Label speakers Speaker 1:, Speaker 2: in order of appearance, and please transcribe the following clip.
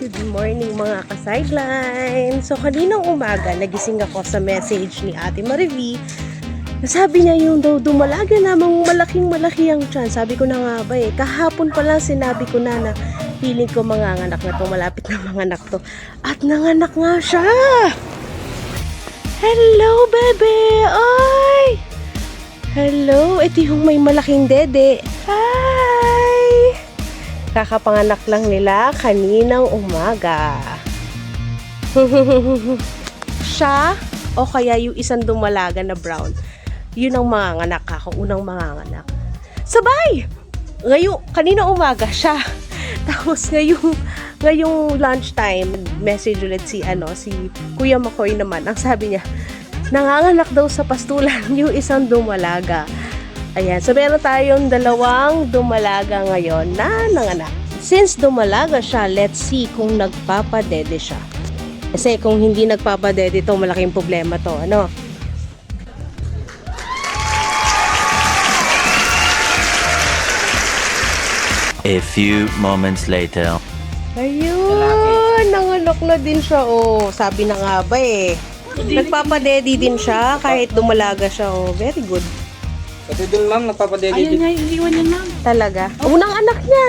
Speaker 1: Good morning mga ka-sideline. So kaninang umaga, nagising ako sa message ni Ate Marivi. Sabi niya yung daw dumalaga namang malaking-malaki ang tiyan. Sabi ko na nga ba kahapon pa lang sinabi ko na feeling ko manganganak na to, malapit na manganak to. At nanganak nga siya! Hello, bebe! Ay! Hello, ito yung may malaking dede. Hi! Kakapanganak lang nila kaninang umaga. Siya o kaya yung isang dumalaga na brown, yun ang manganganak ako, unang manganganak. Sabay! Kaninang umaga siya. Tapos ngayong lunchtime, message ulit si Kuya Makoy naman. Ang sabi niya, nanganganak daw sa pastulan yung isang dumalaga. Ayan, so meron tayong dalawang dumalaga ngayon na nanganak. Since dumalaga siya, let's see kung nagpapadede siya. Kasi kung hindi nagpapadede to, malaking problema to, ano?
Speaker 2: A few moments later.
Speaker 1: Ayun, nanganak na din siya, oh. Sabi na nga ba nagpapadede din siya kahit dumalaga siya, oh. Very good.
Speaker 3: Pati dun ma'am, nagpapadede
Speaker 4: Ayun
Speaker 3: din.
Speaker 4: nga, iliwan niya ma'am.
Speaker 1: Talaga. Unang anak niya.